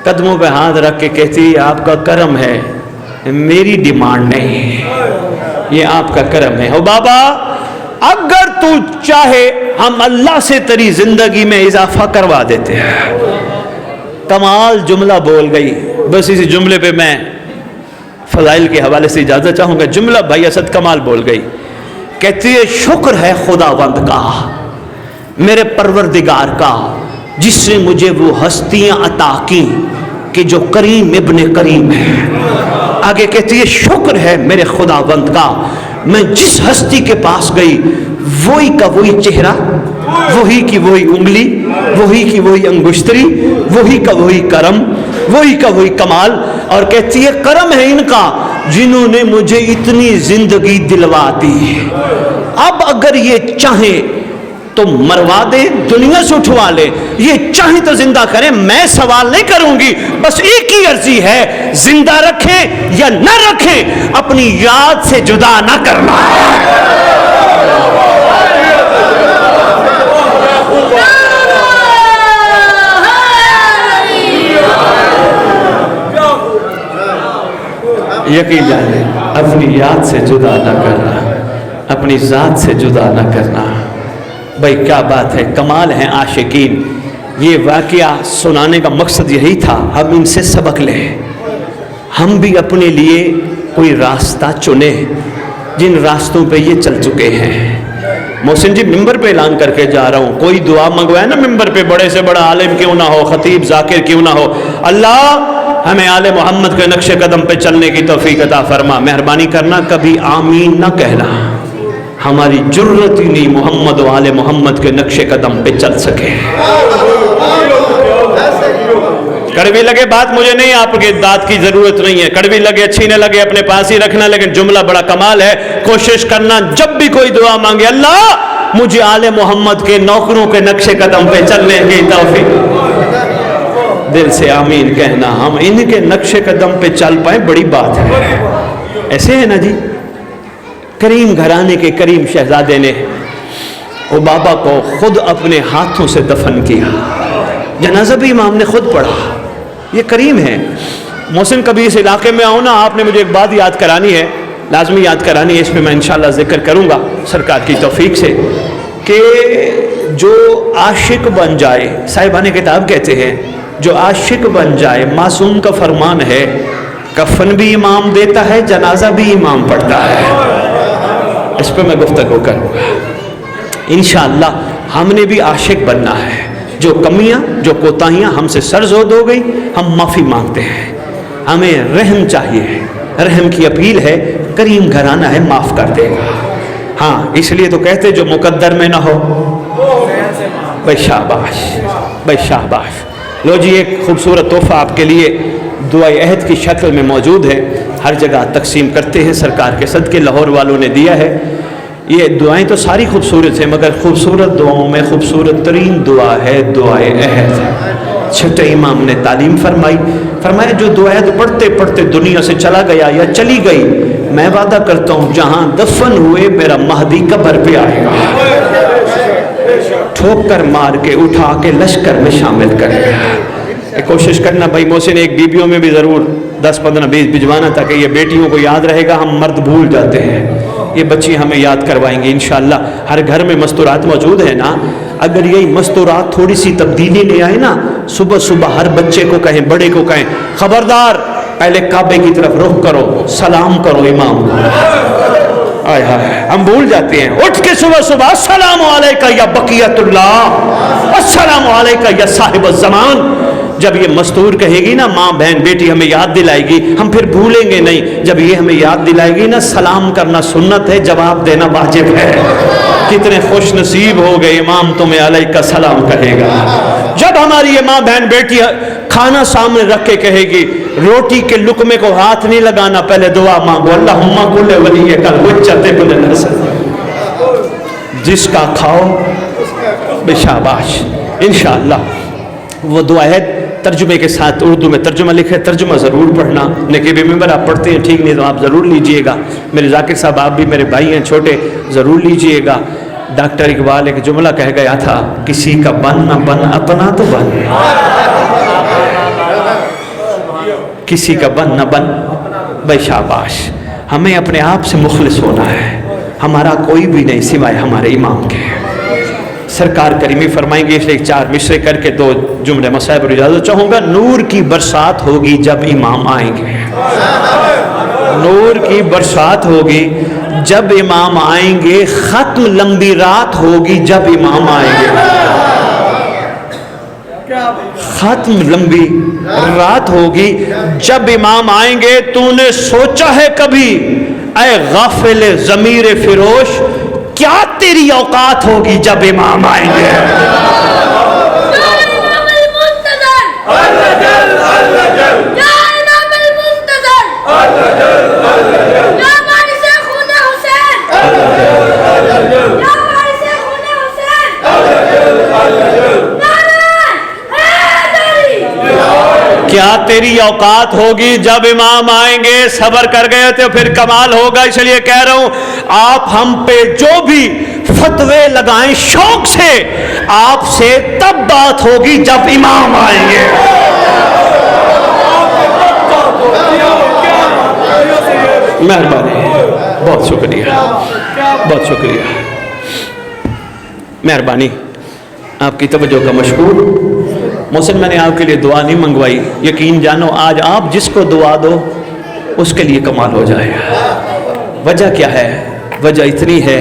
قدموں پہ ہاتھ رکھ کے کہتی آپ کا کرم ہے، میری ڈیمانڈ نہیں، یہ آپ کا کرم ہے۔ بابا اگر تو چاہے ہم اللہ سے تیری زندگی میں اضافہ کروا دیتے ہیں۔ کمال جملہ بول گئی، بس اسی جملے پہ میں فضائل کے حوالے سے اجازت چاہوں گا۔ جملہ بھائی اسد کمال بول گئی، کہتی ہے شکر ہے خداوند کا، میرے پروردگار کا، جس نے مجھے وہ ہستیاں عطا کی کہ جو کریم ابن کریم ہے۔ آگے کہتی ہے شکر ہے میرے خداوند کا، میں جس ہستی کے پاس گئی وہی کا وہی چہرہ، وہی کی وہی انگلی، وہی کی وہی انگشتری، وہی کا وہی کرم، وہی کا وہی کمال۔ اور کہتی ہے کرم ہے ان کا جنہوں نے مجھے اتنی زندگی دلوا دی۔ اب اگر یہ چاہیں تو مروا دے، دنیا سے اٹھوا لے، یہ چاہیں تو زندہ کریں، میں سوال نہیں کروں گی، بس ایک ہی عرضی ہے، زندہ رکھیں یا نہ رکھیں، اپنی یاد سے جدا نہ کرنا ہے۔ یقین جانے اپنی یاد سے جدا نہ کرنا، اپنی ذات سے جدا نہ کرنا۔ بھائی کیا بات ہے، کمال ہیں عاشقین۔ یہ واقعہ سنانے کا مقصد یہی تھا، ہم ان سے سبق لیں، ہم بھی اپنے لیے کوئی راستہ چنیں جن راستوں پہ یہ چل چکے ہیں۔ محسن جی ممبر پہ اعلان کر کے جا رہا ہوں، کوئی دعا منگوائے نا ممبر پہ، بڑے سے بڑا عالم کیوں نہ ہو، خطیب ذاکر کیوں نہ ہو، اللہ ہمیں آل محمد کے نقش قدم پہ چلنے کی توفیق عطا فرما۔ مہربانی کرنا کبھی آمین نہ کہنا، ہماری جرت ہی نہیں محمد و آل محمد کے نقش قدم پہ چل سکے۔ کڑوی لگے بات مجھے نہیں، آپ کے داد کی ضرورت نہیں ہے، کڑوی لگے اچھی نہ لگے اپنے پاس ہی رکھنا، لیکن جملہ بڑا کمال ہے۔ کوشش کرنا جب بھی کوئی دعا مانگے، اللہ مجھے آل محمد کے نوکروں کے نقش قدم پہ چلنے کی توفیق، دل سے آمین کہنا، ہم ان کے نقش قدم پہ چل پائیں، بڑی بات ہے۔ ایسے ہے نا جی، کریم گھرانے کے کریم شہزادے نے حبابہ کو خود اپنے ہاتھوں سے دفن کیا، جنازہ بھی امام نے خود پڑھا۔ یہ کریم ہے۔ محسن کبھی اس علاقے میں آؤں نا، آپ نے مجھے ایک بات یاد کرانی ہے، لازمی یاد کرانی ہے، اس پہ میں انشاءاللہ ذکر کروں گا سرکار کی توفیق سے، کہ جو عاشق بن جائے، صاحبان کتاب کہتے ہیں جو عاشق بن جائے، معصوم کا فرمان ہے، کفن بھی امام دیتا ہے، جنازہ بھی امام پڑھتا ہے۔ اس پہ میں گفتگو کروں گا انشاءاللہ۔ ہم نے بھی عاشق بننا ہے، جو کمیاں جو کوتاہیاں ہم سے سرزد ہو گئی، ہم معافی مانگتے ہیں، ہمیں رحم چاہیے، رحم کی اپیل ہے، کریم گھرانہ ہے، معاف کر دے گا۔ ہاں اس لیے تو کہتے جو مقدر میں نہ ہو، بھائی شاباش، بھائی شاباش۔ لو جی ایک خوبصورت تحفہ آپ کے لیے دعائے عہد کی شکل میں موجود ہے، ہر جگہ تقسیم کرتے ہیں، سرکار کے صدقے لاہور والوں نے دیا ہے۔ یہ دعائیں تو ساری خوبصورت ہیں، مگر خوبصورت دعاؤں میں خوبصورت ترین دعا ہے دعائے عہد۔ چھٹے امام نے تعلیم فرمایا جو دعا عہد پڑھتے پڑھتے دنیا سے چلا گیا یا چلی گئی، میں وعدہ کرتا ہوں جہاں دفن ہوئے میرا مہدی قبر پہ آئے گا، ٹھوک کر مار کے اٹھا کے لشکر میں شامل کرے گا۔ کوشش کرنا بھائی محسن، ایک بیبیوں میں بھی ضرور 10 15 20 بھجوانا تاکہ یہ بیٹیوں کو یاد رہے گا، ہم مرد بھول جاتے ہیں، یہ بچی ہمیں یاد کروائیں گی انشاءاللہ. ہر گھر میں مستورات موجود ہے نا. اگر یہی مستورات تھوڑی سی تبدیلی لے آئے نا, صبح صبح ہر بچے کو کہیں, بڑے کو کہیں, خبردار پہلے کعبے کی طرف رخ کرو, سلام کرو امام کو. آئے ہائے, ہم بھول جاتے ہیں. اٹھ کے صبح صبح السلام علیکہ یا بقیت اللہ, السلام علیکہ یا صاحب الزمان. جب یہ مستور کہے گی نا, ماں بہن بیٹی ہمیں یاد دلائے گی, ہم پھر بھولیں گے نہیں. جب یہ ہمیں یاد دلائے گی نا, سلام کرنا سنت ہے, جواب دینا واجب ہے. کتنے خوش نصیب ہو گئے, امام تمہیں علیکہ سلام کہے گا. جب ہماری یہ ماں بہن بیٹی کھانا سامنے رکھ کے کہے گی, روٹی کے لقمے کو ہاتھ نہیں لگانا, پہلے دعا مانگو, اللہم کل ولیک الحجۃ ابن الحسن, جس کا کھاؤ بشاباش. انشاءاللہ وہ دعا ہے ترجمے کے ساتھ, اردو میں ترجمہ لکھے, ترجمہ ضرور پڑھنا. نقیب ممبر آپ پڑھتے ہیں ٹھیک, نہیں تو آپ ضرور لیجئے گا. میرے ذاکر صاحب آپ بھی میرے بھائی ہیں چھوٹے, ضرور لیجئے گا. ڈاکٹر اقبال ایک جملہ کہہ گیا تھا, کسی کا بن نہ بن اپنا تو بن, کسی کا بن نہ بن. بے شاباش. ہمیں اپنے آپ سے مخلص ہونا ہے, ہمارا کوئی بھی نہیں سوائے ہمارے امام کے. سرکار کریمی فرمائیں گے, اس لیے 4 مصرے کر کے 2 جملے مصائب اور اجازت چاہوں گا. نور کی برسات ہوگی جب امام آئیں گے, نور کی برسات ہوگی جب امام آئیں گے. ختم لمبی رات ہوگی جب امام آئیں گے, ختم لمبی رات ہوگی جب امام آئیں گے. تو نے سوچا ہے کبھی اے غافل ضمیر فروش, کیا تیری اوقات ہوگی جب امام آئیں گے. کیا تیری اوقات ہوگی جب امام آئیں گے. صبر کر گئے تو پھر کمال ہوگا. اس لیے کہہ رہا ہوں, آپ ہم پہ جو بھی فتوے لگائیں شوق سے, آپ سے تب بات ہوگی جب امام آئیں گے. مہربانی, بہت شکریہ, بہت شکریہ, مہربانی, آپ کی توجہ کا مشکور. محسن میں نے آپ کے لیے دعا نہیں منگوائی, یقین جانو آج آپ جس کو دعا دو اس کے لیے کمال ہو جائے. وجہ کیا ہے؟ وجہ اتنی ہے,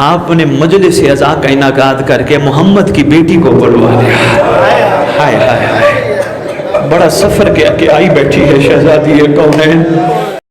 آپ نے مجلس عزا کا انعقاد کر کے محمد کی بیٹی کو بلوا دیا. ہائے ہائے ہائے, بڑا سفر کیا کہ آئی بیٹھی ہے شہزادی کونین,